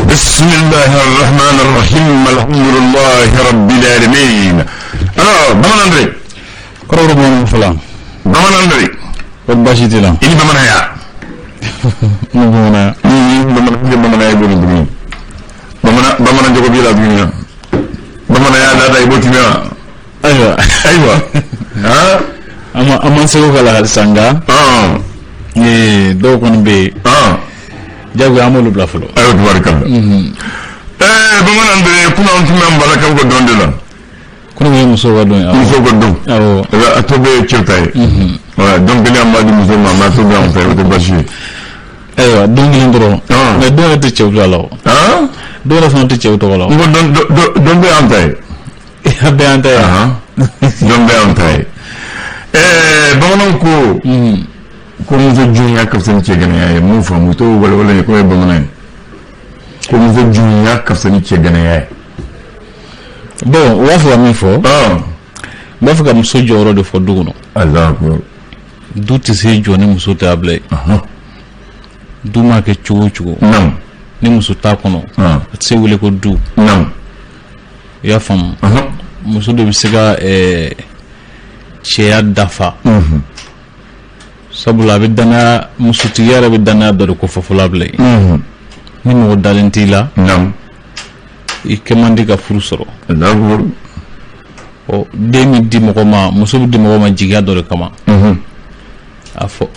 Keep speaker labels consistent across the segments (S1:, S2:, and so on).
S1: بسم الله الرحمن الرحيم الحمد لله رب العالمين. بمن أندري
S2: كرر بمن فلان
S1: بمن أندري
S2: وباشي تلا
S1: إني بمن يا بمن يا يقول الدنيا بمن جوكو بيلا الدنيا بمن يا لا دا يبوتي ميا. أيوة ها
S2: أما سوق على السانغا دو كون بي جاغو امولو بلا فلو.
S1: أيوة تبارك الله. بمن أندري كنا أنتم من بالك أو كدون دلا
S2: كنا مسوق دون
S1: مسوق دون
S2: أو
S1: أتوبة تشوتاي donc bini amma di muso ma to be on fait bashi
S2: aywa donc lindro mais do te cew law do la fon te cew to law
S1: don be on tay
S2: be on tay
S1: don be on tay bonon ko muso junya ka sen ce gane yayi mu fa mu to wala ko be bonon ko muso junya ka sen ce gane yayi
S2: bon wa fo mi fo ba fa ka muso joro de fo duguno
S1: Allah akbar
S2: duti se joni muso table duma ke chuchu
S1: nam
S2: ni muso ta kono se wule ko du
S1: nam
S2: ya fam muso de bisega cheya dafa sabula bidana muso tiyara bidana do ko fofulable ni mo dalentila
S1: nam
S2: ikemandi ka furusoro
S1: Allah akbar
S2: o demi di mo ma muso di mo ma jiga do kama afo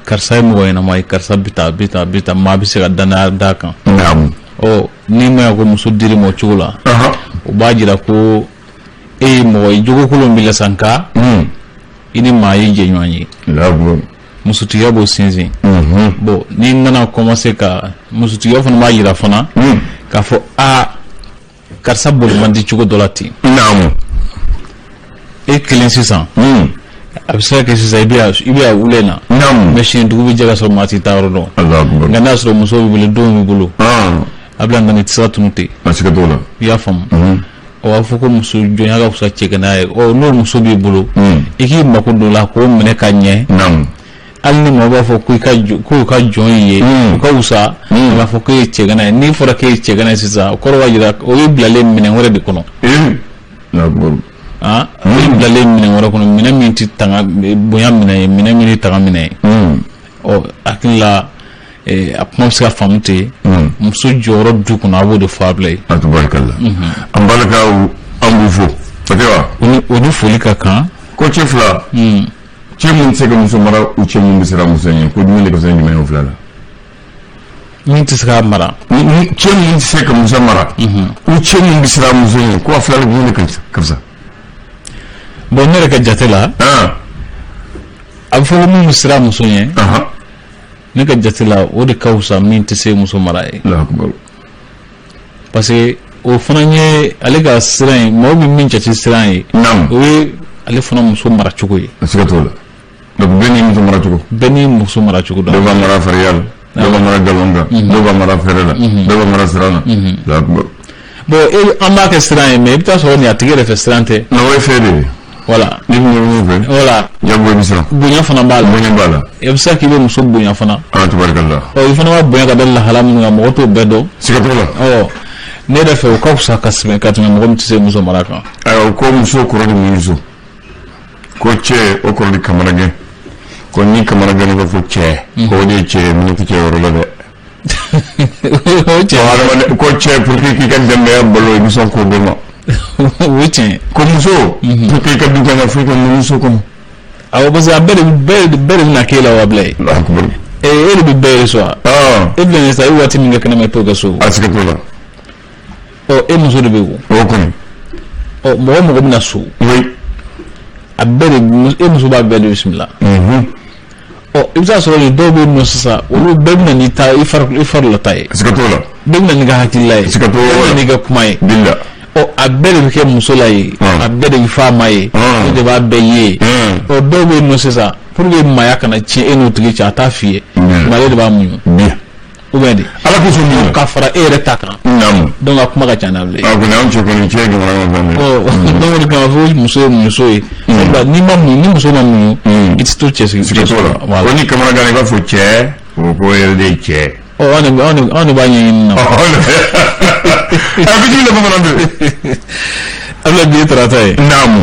S2: karsa mo wayna may karsa bita ma bi se dana dakan
S1: nam
S2: o ni ma ko muso diri mo chula o bajira ko mo jogo ko mbila sanka ini ma yi je nyani
S1: labo
S2: muso tiya bo sinzi bo ni nana commencer ka muso tiya fana ma yira fana ka fo karsa bol mandi chugo dolati
S1: nam
S2: kelen sisan abisa ke sisa ibiya ulena machine dugu bi jaga so mati tawro do
S1: Allah akbar
S2: ngana so muso bi bulu do mi bulu abla ngani tsatunuti
S1: masika dola
S2: ya fam o afuko muso jonya ga kusa chegana o no muso bi bulu iki makundo la ko mene kanye
S1: nam
S2: alni mo ba fo ku ka joye ko usa ba fo ko chegana ni fora ke chegana sisa ko ro wajira o yiblale mene wore de kono
S1: akbar
S2: bilale mine wara kono mine minti tanga boya mine mini tanga mine o akilla apma ska famte muso joro du kono abo de fable
S1: tabarakallah ambalaka ambufo fatewa
S2: onu foli ka kan
S1: ko chefla che mun se ga muso mara u che mun bisira muso nyen ko dum le ko sen dimay oflala
S2: minti ska mara
S1: che mun se ga muso mara u che mun bisira muso nyen ko aflala bu ne kabsa
S2: bon ne ka jatela afo mu musira muso nyen ne ka jatela o de kausa minti se muso mara
S1: Allah akbar
S2: parce que o fana nye ale ga siran mo bi min jati siran yi
S1: nam
S2: o ale fana muso mara cogo yi
S1: sikatola do beni muso mara cogo
S2: do
S1: ba mara fariyal do ba mara galonga do ba mara ferela do ba mara sirana Allah akbar
S2: bon amba ka siran yi mais bita so ni atigere fe sirante
S1: no way fede
S2: voilà
S1: ni mo fe
S2: voilà
S1: jabo bisira
S2: bunya fana bala e bisa ki be muso bunya fana
S1: tabarakallah
S2: o fana wa bunya ka dalla halamu nga mo to bedo
S1: sikatola
S2: ne da fe ko sa kasme ka tuma mo mtse muso maraka
S1: ay ko muso ko ro muso ko che o ko ni kamarage ko ni kamarage ne ko che ko de che mi ko che ro la de ko che pour ki kan dembe bolo mi son ko be ma
S2: wuce
S1: ko muso pour ki kan dinga na fu ko muso ko
S2: awo baza bere na kela wa blay
S1: akbar
S2: ele bi bere so even sa wati minga kana mai toga so
S1: asika tola
S2: e muso de bewu
S1: o ko
S2: mo na so
S1: oui
S2: abere muso ba bere bismillah ibza so le dobe no sasa ulu bebna ni ta ifar la tay
S1: asika tola
S2: bebna ni ga hakilay
S1: asika tola
S2: ni ga kumay
S1: billah
S2: abere ke muso lay abere fa may de ba beye dobe no sasa pour que maya kana ci eno tigi ci ata fiye male de ba munyo ou bien
S1: ala ko so
S2: ka fara e yɛrɛ ta kan donc a kuma ka ca n'a bilen
S1: ko n'anw cɛ kɔni cɛ gɛlɛya
S2: donc o de kama fo muso ye ni muso ma muɲu i tɛ to cɛsiri
S1: la ko ni kamanagan i b'a fɔ cɛ o ko yɛrɛ de ye cɛ
S2: anw de b'a ɲɛɲini na
S1: a bɛ jigi bamanan bɛ
S2: abla bi tarata ye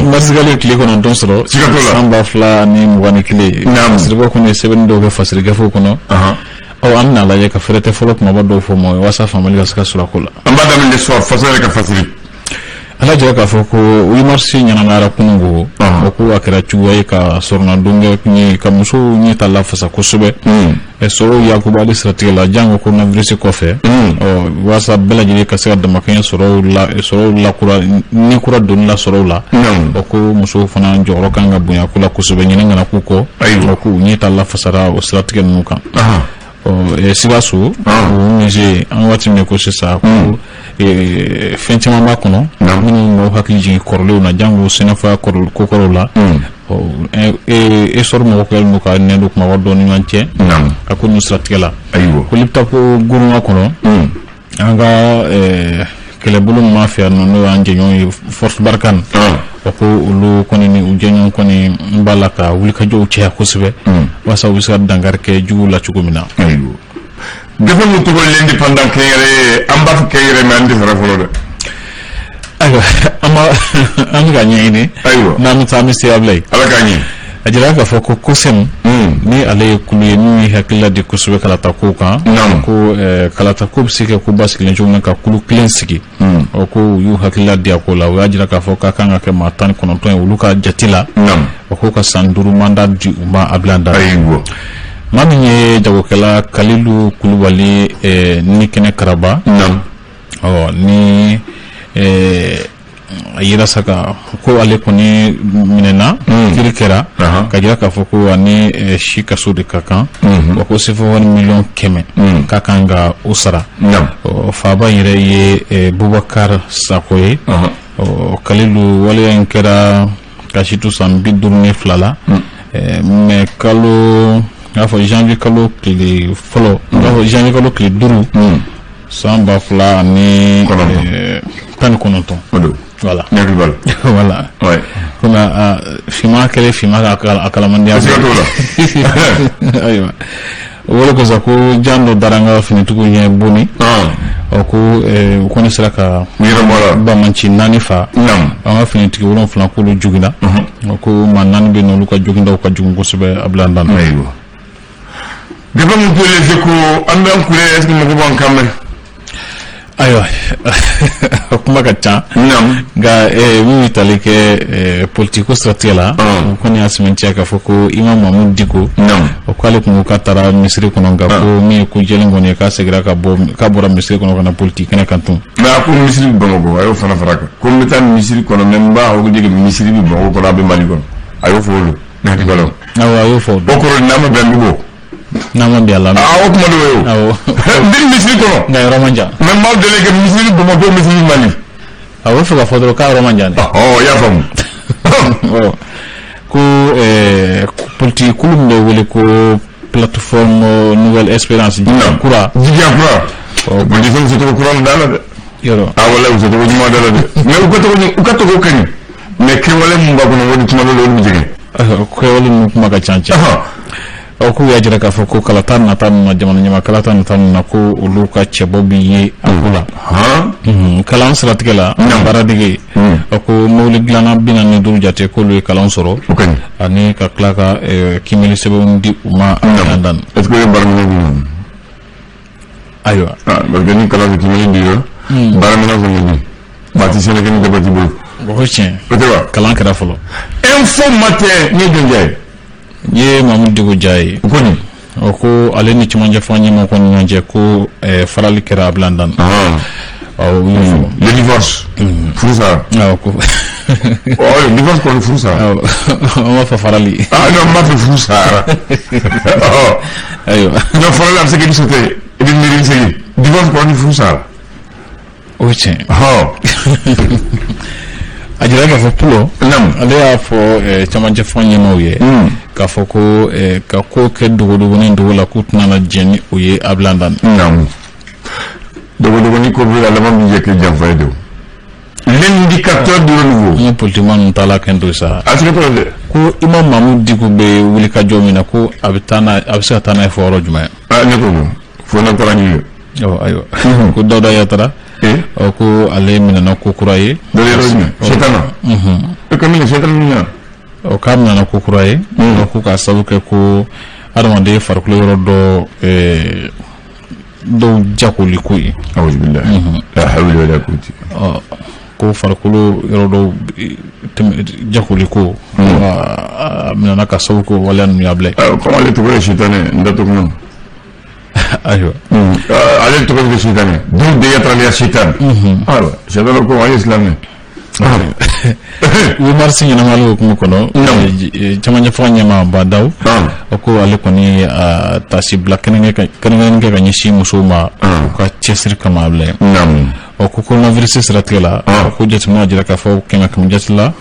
S2: marsigale tile kɔnɔntɔn sɔrɔ san 2021 siriba kɔni ye sɛbɛnni dɔw kɛ fasiri gafew kɔnɔ an bɛna lajɛ ka fɛrɛtɛ fɔlɔ kumaba dɔw fɔ mɔgɔ ye walasa faamali ka se ka sɔrɔ a ko la
S1: an b'a daminɛ faso yɛrɛ ka fasiri
S2: ala jira k'a fɔ ko 8 mars ɲɛnamaya kununko o ko a kɛra cogoya ye ka sɔrɔnadonkɛ ye ka musow ɲɛta lafasa kosɛbɛ sɔrɔw yakuba ale siratigɛ la jango coronavirus kɔfɛ walasa bɛɛ lajɛlen ka se ka damakɛɲɛ sɔrɔw lakura ni kura donni la sɔrɔw la o ko musow fana jɔyɔrɔ kan ka bonya ko la kosɛbɛ ɲini kana k'u kɔ ko u ɲɛta lafasara o siratigɛ ninnu kan Sikaso o musée an waati min ko sisan ko fɛn caman b'a kɔnɔ minnu n'o hakili jigin kɔrɔlenw na jango sɛnɛfɔya ko kɔrɔw la sɔrɔ mɔgɔ kɛlen don ka nɛn don kumaba dɔ ni ɲɔgɔn cɛ a ko n'u siratigɛ la ko i bɛ taa ko gurunga kɔnɔ an ka kɛlɛbolo min b'a fɛ yan nɔ n'o y'an jɛɲɔgɔn ye force barkan ko olu kɔni ni u jɛɲɔgɔn kɔni n b'a la ka wulikajɔw caya kosɛbɛ walasa u bɛ se ka dankari kɛ juguw la cogo min na
S1: defe min tɔgɔ ye indépendant kɛnyɛrɛ an b'a fɔ kɛnyɛrɛ mais an tɛ sara fɔlɔ dɛ
S2: ayiwa an bɛ ka ɲɛɲini n'an bɛ taa an bɛ se abila ye
S1: ala k'a ɲɛ
S2: a jira k'a fɔ ko kosɛm ni ale ye kulu ye min ye hakilila di kosɛbɛ kalata ko kan ko kalata ko bɛ se ka ko basigilen cogo min ka kulu kelen sigi ko u y'u hakilila di a ko la o y'a jira k'a fɔ k'a kan ka kɛ maa 19 ye olu ka jate la ko ka san 5 mandat di u ma a bila da maa min ye jagokɛla Kalilu Kulubali ni kɛnɛ Karaba ni a yira sa ka ko ale kɔni minɛna kiri kɛra ka jira k'a fɔ ko ani si kaso de ka kan wa ko sefawari miliyɔn 100 ka kan ka o sara faaba yɛrɛ ye Bubakar Sako ye Kalilu waleya in kɛra ka situ san 52 la mais kalo n'a fɔ janvier kalo tile fɔlɔ n'a fɔ janvier kalo tile 5 san 2019 voilà voilà kuna fima kele fima akalamandiyya ayiwa wala ko sako jando daranga finitugo ɲɛ boni ko u kɔni sera ka bamanci 4 fa an ka finitigi 7 k'olu jugina ko maa 4 bɛ n'olu ka jogindaw ka jugun kosɛbɛ a bila an dan na
S1: gaba mun tole ko an bɛ an kule est-ce que mɔgɔ b'an kan mɛn
S2: ayiwa kuma ka ca nka min bɛ tali kɛ politiko siratigɛ la o kɔni y'a sɛmɛntiya k'a fɔ ko Imam Mamudu Diko o k'ale kun ko k'a taara misiri kɔnɔ nka ko min ye ko jɛlen kɔni ye k'a segira k'a bɔra misiri kɔnɔ ka na politiki kɛnɛ kan tun
S1: mais a ko misiri bɛ Bamakɔ a y'o fana fara kan ko n bɛ taa misiri kɔnɔ mais n b'a fɔ ko misiri bɛ Bamakɔ kɔnɔ a bɛ Mali kɔnɔ a y'o fɔ olu n'ati balo
S2: awɔ a y'o fɔ
S1: o kɔrɔ n'a ma bɛn dugu
S2: n'a ma bɛn a la
S1: o kuma de y'o awɔ n bɛ misiri kɔnɔ
S2: nka yɔrɔ man jan
S1: mais n b'aw deli ka misiri Bamakɔ misiri Mali
S2: a bɛ fɛ ka fɔ dɔrɔn k'a yɔrɔ man jan dɛ
S1: i y'a faamu
S2: ko politique kulu min bɛ wele ko plateforme Nouvelle Espérance jigiya kura
S1: politique muso tɔgɔ kura min da la dɛ
S2: yɔrɔ
S1: wala muso tɔgɔ ɲuman da la dɛ mais u ka tɔgɔ ka ɲi mais kɛwale min b'a kɔnɔ o de tuma dɔ la olu bɛ jigin
S2: kɛwale ninnu kuma ka ca k'u y'a jira k'a fɔ ko kalata nata ninnu na jamana ɲɛma kalata nata ninnu na ko olu ka cɛbɔ bi ye a ko la kalan siratigɛ la baaradege ko mobili dilanna 45 jate k'olu ye kalan sɔrɔ ani ka tila ka kimeli sɛbɛnw di u ma a dan
S1: est-ce que o ye baaraminɛn di
S2: ayiwa
S1: parce que ni kalan kimeli dira baaraminɛn fana di baati sɛnɛkɛ ni dabati bolo
S2: o ko tiɲɛ kalan kɛra fɔlɔ
S1: info matin ni jɔnjɛ
S2: ye Mamudu Diko Jaa ye o ko ale ni cɛmancɛ fɔ ɲɛmɔgɔ kɔni ɲɔgɔn cɛ ko farali kɛra a bila an dan
S1: le divorce furusa
S2: ko
S1: divorce kɔni furusa
S2: an b'a fɔ farali
S1: non n b'a fɛ furusa
S2: ayiwa
S1: non farali a bɛ se k'i muso tɛ i bɛ miiri segin divorce kɔni furusa
S2: o ye tiɲɛ a jira k'a fɔ pulo ale y'a fɔ camancɛ fɔ ɲɛmaw ye k'a fɔ ko ka ko kɛ dogodogonin dogo la k'u tɛna na jɛn ni o ye Ablandan.
S1: Dogodogonin ko bɛ laban min jɛ kɛ janfa ye de. L'indicateur de renouveau.
S2: Ni politiquement nous tala kendo sa.
S1: Asike
S2: ko Imam Mahmoud Dicko be wuli ka jɔ min na ko a bɛ se ka taa n'a ye fɔ yɔrɔ jumɛn.
S1: Ne ko fo na taara ni ye.
S2: Ayiwa ko Dawuda Yatara ko ale minɛna ko kura ye.
S1: Dɔ yɔrɔ jumɛn Shetana. E ka minɛ Shetana minɛ.
S2: K'a minɛna ko kura ye. Ko k'a sababu kɛ ko adamaden farikolo yɔrɔ dɔw jakoli ko ye.
S1: Awuzu bilahi. La hawla wala quwwata.
S2: Ko farikolo yɔrɔ dɔw jakoli ko. Minɛna ka sababu ko waleya ninnu y'a bila ye.
S1: Comme ale tɔgɔ ye Shetana n da tɔgɔ
S2: ayiwa
S1: ale tɔgɔ ye Shetana donc de Yatara Shetana. Ayiwa Shetana ko ayi silamɛ.
S2: Umar Sy ɲɛnamali hukumu kɔnɔ camancɛ fɔ ɲɛma Badaw ko ale kɔni tasi bila kɛnɛkɛ ka ɲɛsin musow ma u ka cɛsiri kama a bila ye ko coronavirus siratigɛ la ko jateminɛw jira k'a fɔ kɛmɛ jate la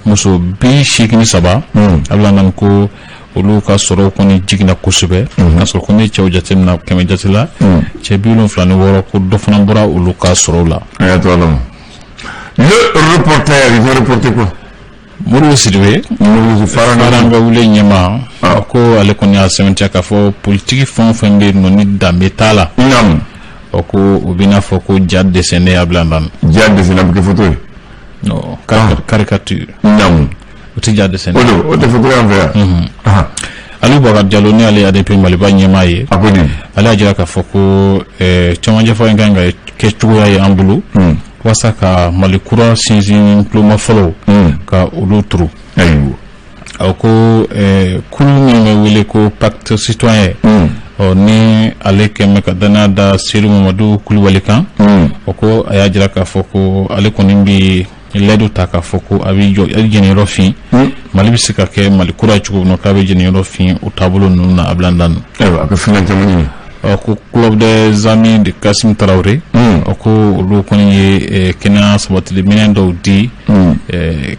S2: muso 83 Ablandan ko olu ka sɔrɔ kɔni jiginna kosɛbɛ ka sɔrɔ ko ni cɛw jateminɛ 100 jate la cɛ 76 ko dɔ fana bɔra olu ka sɔrɔ la.
S1: Le reporter, il veut reporter quoi?
S2: Modibo Sidibé Faranga wule ɲɛma ko ale kɔni y'a sɛbɛntiya k'a fɔ politiki fɛn o fɛn bɛ yen nɔ ni danbe t'a la ko o bɛ n'a fɔ ko ja dessiné Ablandan.
S1: Ja dessiné a bɛ kɛ photo ye?
S2: Non, caricature. O tɛ ja dessiné.
S1: O tɛ photo y'an fɛ yan.
S2: Aliou Bakari Diallo ni ale ADP Maliba ɲɛma ye ale y'a jira k'a fɔ ko cɛmancɛ fɔ in kan ka kɛ cogoya ye an bolo walasa ka Mali kura sinsin tuloma fɔlɔ ka olu turu. Ko kulu min bɛ wele ko pacte citoyen ni ale kɛmɛ ka danaya da Seydou Mamadou Kulibali kan ko a y'a jira k'a fɔ ko ale kɔni bɛ laidu ta k'a fɔ ko a bɛ jɛniyɔrɔ fin Mali bɛ se ka kɛ Mali kura ye cogo min na k'a bɛ jɛniyɔrɔ fin o taabolo ninnu na Ablandan.
S1: A ka fɛn caman ye.
S2: Ko club des amis de Kassim Traoré ko olu kɔni ye kɛnɛya sabatili minɛn dɔw di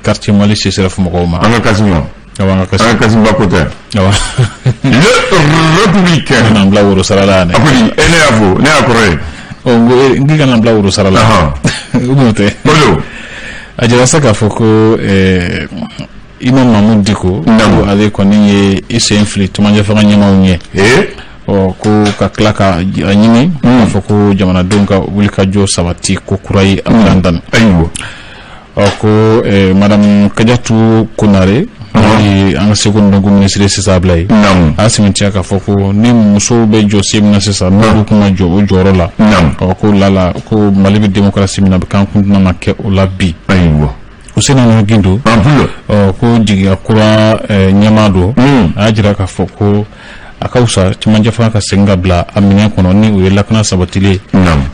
S2: quartier Mali CCRF mɔgɔw ma.
S1: An ka Kassim ma. An ka Kassim ba ko tɛ. Le républicain.
S2: N'an bila woro sara la.
S1: A ko ne y'a fɔ ne y'a kɔrɔ ye.
S2: N k'i kana bila woro sara la. U b'o tɛ. A jira sa k'a fɔ ko Imam Mahmoud Dicko ale kɔni ye i sen fili camancɛ fanga ɲɛmaw ɲɛ. Ko ka tila ka ɲini k'a fɔ ko jamanadenw ka wuli ka jɔ sabati ko kura ye Ablandan. Ko madame Kadiatou Konare an ka seko ndongo ministre sisan abila ye a sɛbɛntiya k'a fɔ ko ni musow bɛ jɔ se min na sisan n'olu kuma jɔ o jɔyɔrɔ la ko lala ko Mali bɛ démocratie min na bɛ kan kun tɛna na kɛ o la bi. Ousseynou Gindo ko jigiya kura ɲɛma don a y'a jira k'a fɔ ko a ka wusa camancɛ fanga ka segin ka bila a minɛn kɔnɔ ni o ye lakana sabatilen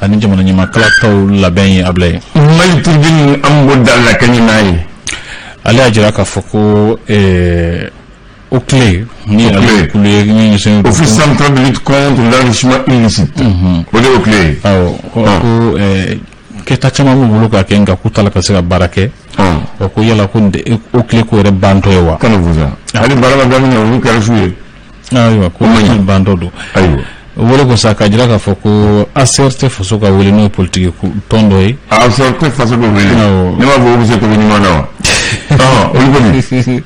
S2: ani jamana ɲamakala taw labɛn ye abila ye.
S1: Mali turbine an b'o da la kɛ n'a ye.
S2: Ale y'a jira k'a fɔ ko o tile ni ale kulu ye min ɲɛsin
S1: office central de lutte contre l'enrichissement illicite o de y'o tile ye.
S2: Ko kɛta caman b'u bolo k'a kɛ nka k'u t'a la ka se ka baara kɛ ko yala ko o tile ko yɛrɛ bantɔ ye wa.
S1: Kana fɔ sa hali baara ma daminɛ olu kɛra su ye.
S2: Ayiwa ko bantɔ don. O wele ko sa k'a jira k'a fɔ ko ACR tɛ faso ka wele n'o ye politiki tɔn dɔ ye.
S1: ACR tɛ faso ka wele ne b'a fɔ o bɛ se togo ɲuman na wa. Olu kɔni.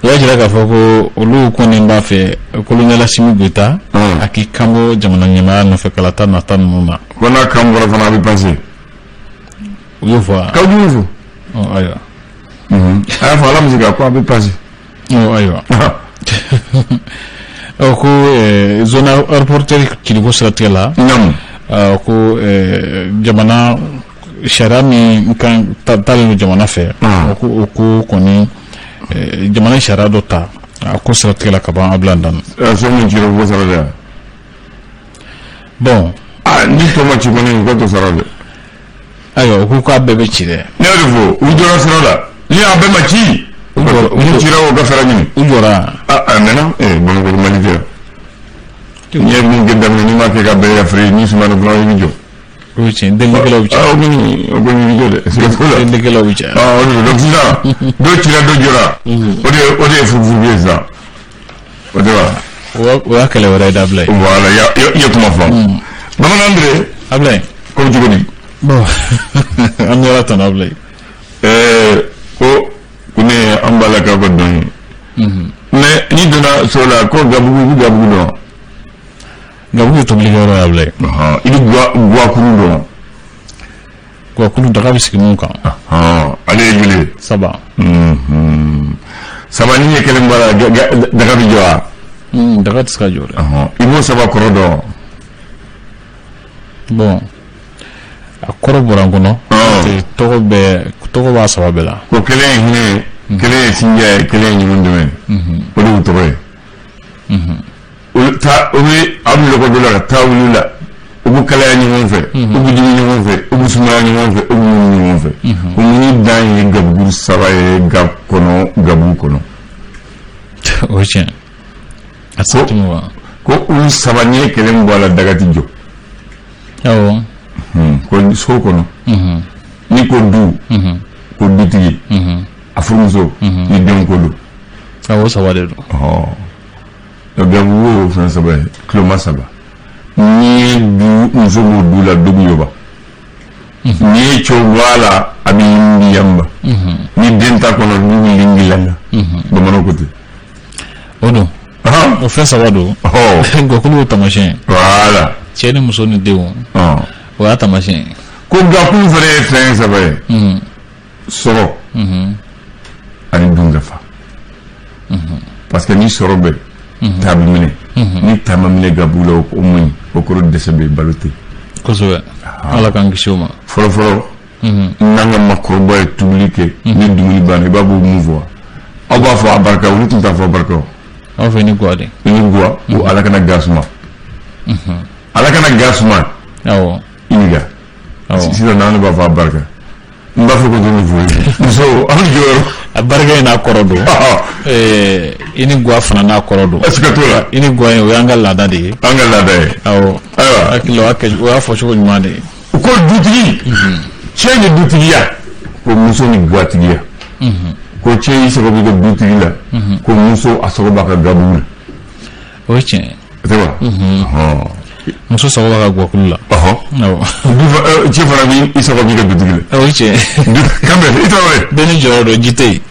S2: O y'a jira k'a fɔ ko olu kɔni b'a fɛ kolonɛla Asimi Goyita a k'i kanbɔ jamana ɲɛmaaya nɔfɛ kalata nata ninnu na.
S1: Ko n'a kan bɔra fana a bɛ passé.
S2: U y'o fɔ wa.
S1: K'aw y'o fɔ.
S2: Ayiwa.
S1: A y'a fɔ ala bɛ se ka ko a bɛ passé.
S2: Ayiwa. Ko zone aéroportuaire kiliko siratigɛ la ko jamana sariya min kan talen don jamana fɛ o ko kɔni jamana sariya dɔ ta a ko siratigɛ la ka ban Ablandan.
S1: So min cira o sara dɛ.
S2: Bon
S1: ni to ma ci kɔni ko to sara dɛ.
S2: Ayiwa o ko k'a bɛɛ bɛ ci dɛ.
S1: Ne y'o de fɔ u jɔra sira la ni a bɛɛ ma ci. U cira o ka fara ɲini.
S2: U jɔra.
S1: A mɛnna Bamakɔ Mali tɛ. N'i ye min kɛ daminɛ n'i m'a kɛ ka bɛɛ yafari ni sumana dɔrɔn i bɛ jɔ.
S2: o tiɲɛ denkɛlaw bɛ cɛ
S1: o kɔni jɔ dɛ siga t'o la
S2: denkɛlaw bɛ cɛ
S1: o de don sisan dɔ cira dɔ jɔra o de ye furufu ye sisan o de wa
S2: o y'a kɛlɛ wɛrɛ ye dabila ye
S1: voilà i ye kuma faamu bamanan de
S2: Ablaye
S1: ko cogo di
S2: bon an bɛ ala tanu Ablaye
S1: ko ne an b'a la k'a ko dɔn ye mais n'i donna so la ko gabugu i bɛ gabugu dɔn
S2: gabugu ye tobilikɛyɔrɔ ye Ablaye
S1: i bɛ guwakuru dɔn
S2: guwakuru daga bɛ sigi mun kan
S1: ale ye joli
S2: saba
S1: saba ni ɲɛ kelen b'a la daga bɛ jɔ wa
S2: daga tɛ se ka jɔ dɛ
S1: i b'o saba kɔrɔ dɔn
S2: bon a kɔrɔ bɔra n kɔnɔ tɔgɔ b'a saba bɛɛ la
S1: ko kelen ye hinɛ kelen ye sinja ye kelen ye ɲɔgɔn dɛmɛ o de y'u tɔgɔ ye o bɛ aw bɛ lɔgɔ dɔ la ka taa wuli la u bɛ kalaya ɲɔgɔn fɛ u bɛ dimi ɲɔgɔn fɛ u bɛ sumaya ɲɔgɔn fɛ u bɛ munun ɲɔgɔn fɛ o munun dan ye gabugu saba ye gabugu kɔnɔ
S2: o tiɲɛ a se tun wa
S1: ko olu saba n'i ye kelen bɔ a la daga ti jɔ
S2: awɔ
S1: ko so kɔnɔ n'i ko du ko dutigi a furumuso ni denw ko don
S2: awɔ saba de don
S1: gabugu y'o fɛn saba ye kiloma saba n'i ye muso b'o du la dɔ bɛ yɔba n'i ye cɛw bɔ a la a bɛ yindi yanba ni den ta kɔnɔ du bɛ yindi langa bamananw ko ten
S2: o don o fɛn saba don gakulu y'o tamasiyɛn
S1: voilà
S2: cɛ ni muso ni denw o y'a tamasiyɛn
S1: ko gakulu fana ye fɛn saba ye sɔrɔ ani dunkafa parce que ni sɔrɔ bɛ taa bɛ minɛ ni taa ma minɛ gabugu la o man ɲi o kɔrɔ dɛsɛ bɛ balo ten
S2: kosɛbɛ ala k'an kisi o ma
S1: fɔlɔfɔlɔ n'an ka makɔrɔba ye tobili kɛ ni dumuni banna i b'a bɔ mun fɔ aw b'a fɔ a barika olu tun t'a fɔ barika
S2: aw fɛ ni guwa de
S1: i ni guwa ko ala kana ga suma ala kana ga suma
S2: awɔ
S1: i ni ga sisan n'an b'a fɔ a barika n b'a fɔ ko dɔnni fɔ muso an jɔyɔrɔ
S2: a barika in n'a kɔrɔ don i ni guwa fana n'a kɔrɔ don
S1: est-ce que t'o la
S2: i ni guwa in o y'an ka laada de ye
S1: an ka laada ye
S2: awɔ
S1: ayiwa
S2: hakili o y'a fɔ cogo ɲuman de ye
S1: ko dutigi cɛ ni dutigiya ko muso ni guwatigiya ko cɛ y'i sago bɛ kɛ dutigi la ko muso a sago b'a ka gabugu la
S2: o ye tiɲɛ ye
S1: o tɛ wa
S2: muso sago b'a ka guwakulu la awɔ
S1: cɛ fana b'i sago b'i ka dutigi la
S2: o ye tiɲɛ ye
S1: kanbɛ i tarawele
S2: bɛɛ ni jɔyɔrɔ dɔ ji tɛ yen